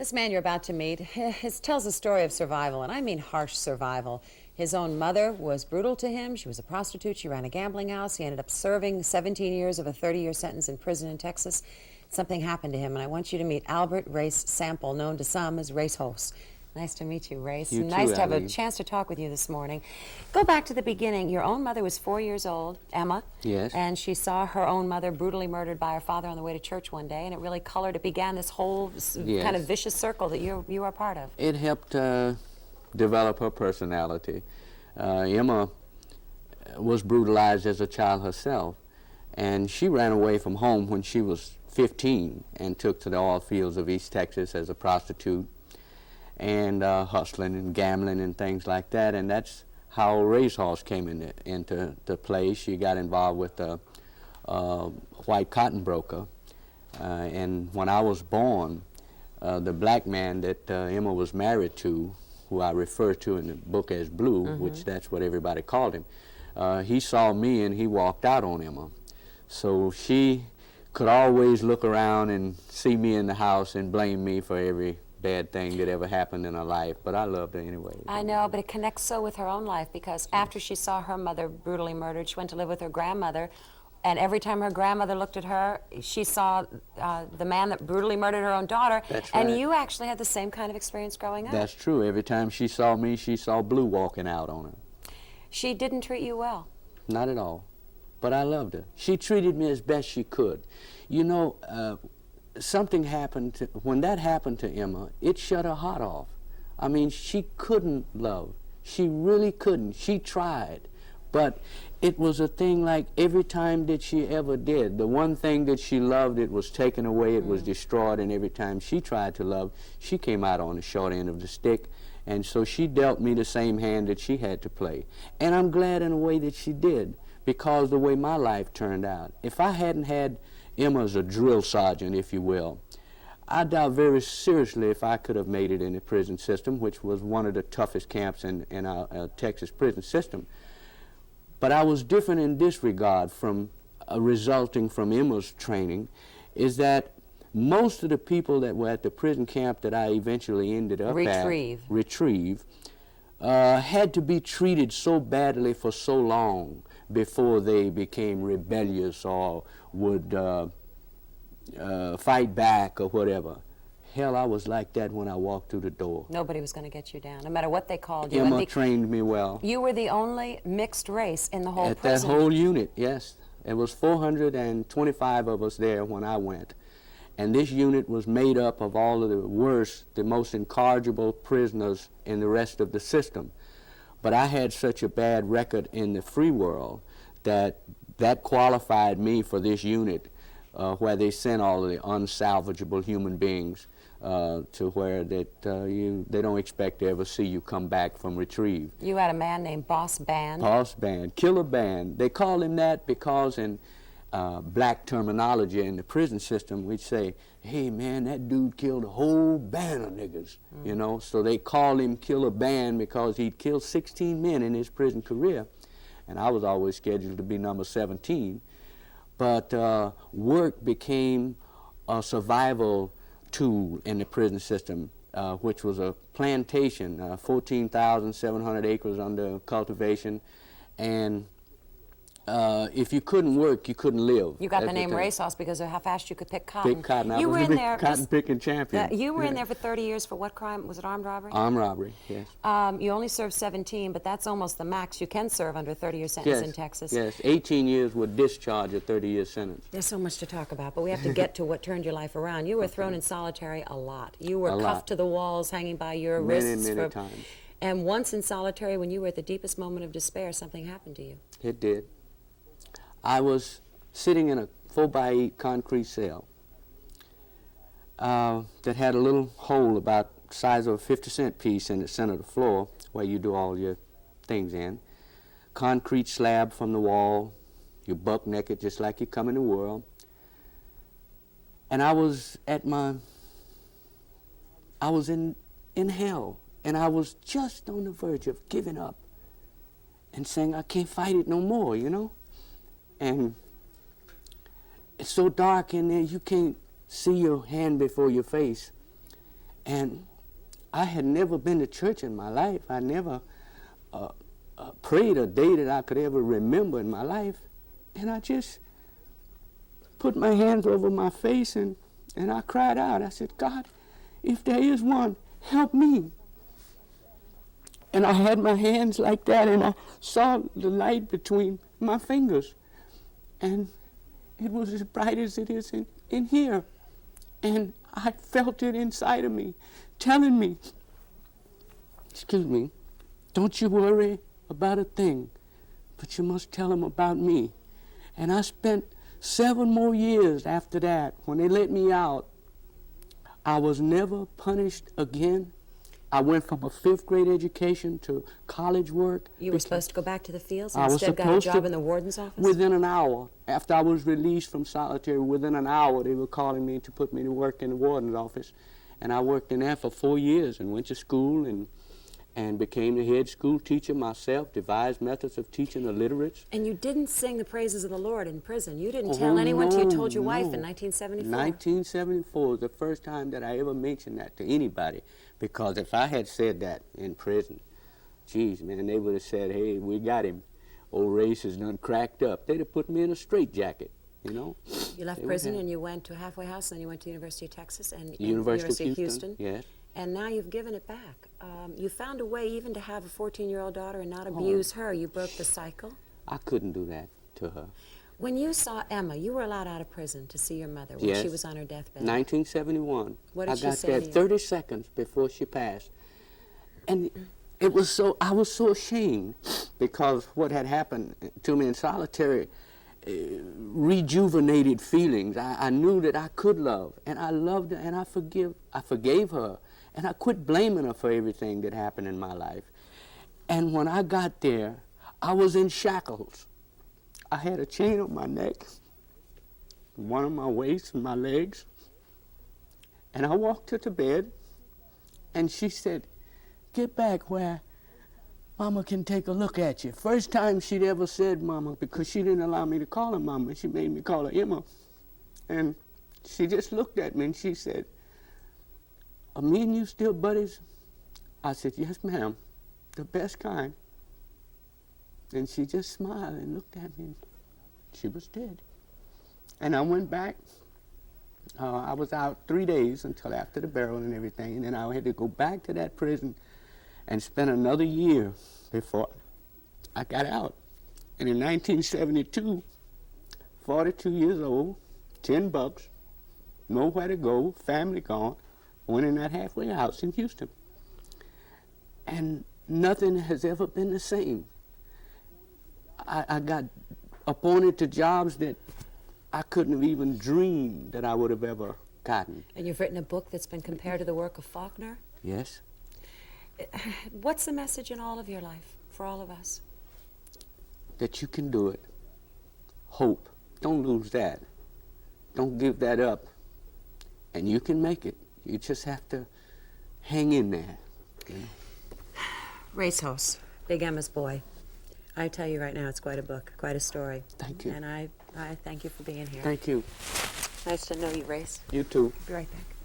This man you're about to meet tells a story of survival, and I mean harsh survival. His own mother was brutal to him. She was a prostitute. She ran a gambling house. He ended up serving 17 years of a 30-year sentence in prison in Texas. Something happened to him, and I want you to meet Albert Race Sample, known to some as Racehoss. Nice to meet you, Race. You nice too, to have Eileen. a chance to talk with you this morning. Go back to the beginning. Your own mother was 4 years old, Emma. Yes. And she saw her own mother brutally murdered by her father on the way to church one day, and it really colored, it began this whole Yes. kind of vicious circle that you are part of. It helped develop her personality. Emma was brutalized as a child herself, and she ran away from home when she was 15 and took to the oil fields of East Texas as a prostitute and hustling and gambling and things like that, and that's how Racehoss came into play. She got involved with a white cotton broker, and when I was born, the black man that Emma was married to, who I refer to in the book as Blue, which that's what everybody called him, he saw me and he walked out on Emma. So she could always look around and see me in the house and blame me for every bad thing that ever happened in her life, but I loved her anyway. I know, but it connects so with her own life, because after she saw her mother brutally murdered, she went to live with her grandmother, and every time her grandmother looked at her, she saw the man that brutally murdered her own daughter. That's right. And you actually had the same kind of experience growing up. That's true. Every time she saw me, she saw Blue walking out on her. She didn't treat you well. Not at all. But I loved her. She treated me as best she could. You know, something happened when that happened to Emma, it shut her heart off. I mean, she couldn't love. She really couldn't. She tried. But it was a thing like every time that she ever did, the one thing that she loved, it was taken away, it was destroyed, and every time she tried to love, she came out on the short end of the stick. And so she dealt me the same hand that she had to play. And I'm glad in a way that she did, because the way my life turned out. If I hadn't had Emma as a drill sergeant, if you will, I doubt very seriously if I could have made it in the prison system, which was one of the toughest camps in our Texas prison system. But I was different in this regard from resulting from Emma's training, is that most of the people that were at the prison camp that I eventually ended up retrieve had to be treated so badly for so long before they became rebellious or would fight back or whatever. Hell, I was like that when I walked through the door. Nobody was going to get you down, no matter what they called you. Emma trained me well. You were the only mixed race in the whole At prison. that whole unit, yes. There was 425 of us there when I went. And this unit was made up of all of the worst, the most incorrigible prisoners in the rest of the system. But I had such a bad record in the free world that qualified me for this unit, where they sent all of the unsalvageable human beings to where they don't expect to ever see you come back from retrieve. You had a man named Boss Band. Boss Band, Killer Band. They call him that because in black terminology in the prison system, we'd say, hey man, that dude killed a whole band of niggas, you know? So they call him Killer Band because he'd killed 16 men in his prison career. And I was always scheduled to be number 17. But work became a survival tool in the prison system, which was a plantation, 14,700 acres under cultivation, and if you couldn't work, you couldn't live. You got the name Racehoss because of how fast you could pick cotton. Pick cotton. You I were was in a there. cotton picking champion. You were in there for 30 years for what crime? Was it armed robbery? Armed robbery, yes. You only served 17, but that's almost the max you can serve under a 30-year sentence in Texas. Yes, 18 years would discharge a 30-year sentence. There's so much to talk about, but we have to get to what turned your life around. You were thrown in solitary a lot. You were cuffed to the walls, hanging by your wrists. Many times. And once in solitary, when you were at the deepest moment of despair, something happened to you. It did. I was sitting in a 4x8 concrete cell that had a little hole about the size of a 50-cent piece in the center of the floor where you do all your things in. Concrete slab from the wall. You're buck naked just like you come in the world. And I was in hell, and I was just on the verge of giving up and saying, I can't fight it no more, you know? And it's so dark in there, you can't see your hand before your face. And I had never been to church in my life. I never prayed a day that I could ever remember in my life. And I just put my hands over my face and I cried out. I said, God, if there is one, help me. And I had my hands like that, and I saw the light between my fingers. And it was as bright as it is in here. And I felt it inside of me, telling me, excuse me, don't you worry about a thing, but you must tell them about me. And I spent 7 more years after that. When they let me out, I was never punished again. I went from a 5th grade education to college work. You were supposed to go back to the fields I and was instead got a supposed job to- in the warden's office? Within an hour, after I was released from solitary, within an hour they were calling me to put me to work in the warden's office. And I worked in there for 4 years and went to school and became the head school teacher myself, devised methods of teaching illiterates. And you didn't sing the praises of the Lord in prison. You didn't tell anyone till you told your wife in 1974. 1974 was the first time that I ever mentioned that to anybody. Because if I had said that in prison, geez, man, they would have said, hey, we got him. Old Race is done cracked up. They'd have put me in a straitjacket, you know. You left They would prison have. and you went to a halfway house, and then you went to the University of Texas and University of Houston. Yes. And now you've given it back. You found a way even to have a 14-year-old daughter and not abuse her. You broke the cycle. I couldn't do that to her. When you saw Emma, you were allowed out of prison to see your mother when Yes. she was on her deathbed. 1971. What did I she got say there to you? 30 seconds before she passed. And it was I was so ashamed because what had happened to me in solitary rejuvenated feelings. I knew that I could love, and I loved her, and I forgave her, and I quit blaming her for everything that happened in my life. And when I got there, I was in shackles. I had a chain on my neck, one on my waist and my legs. And I walked her to bed, and she said, get back where Mama can take a look at you. First time she'd ever said Mama, because she didn't allow me to call her Mama. She made me call her Emma. And she just looked at me and she said, are me and you still buddies? I said, yes, ma'am, the best kind. And she just smiled and looked at me. She was dead. And I went back. I was out 3 days until after the burial and everything. And then I had to go back to that prison and spend another year before I got out. And in 1972, 42 years old, $10, nowhere to go, family gone, went in that halfway house in Houston. And nothing has ever been the same. I got appointed to jobs that I couldn't have even dreamed that I would have ever gotten. And you've written a book that's been compared to the work of Faulkner. Yes. What's the message in all of your life for all of us? That you can do it. Hope. Don't lose that. Don't give that up. And you can make it. You just have to hang in there. You know? Racehoss, Big Emma's boy. I tell you right now, it's quite a book, quite a story. Thank you. And I thank you for being here. Thank you. Nice to know you, Race. You too. Be right back.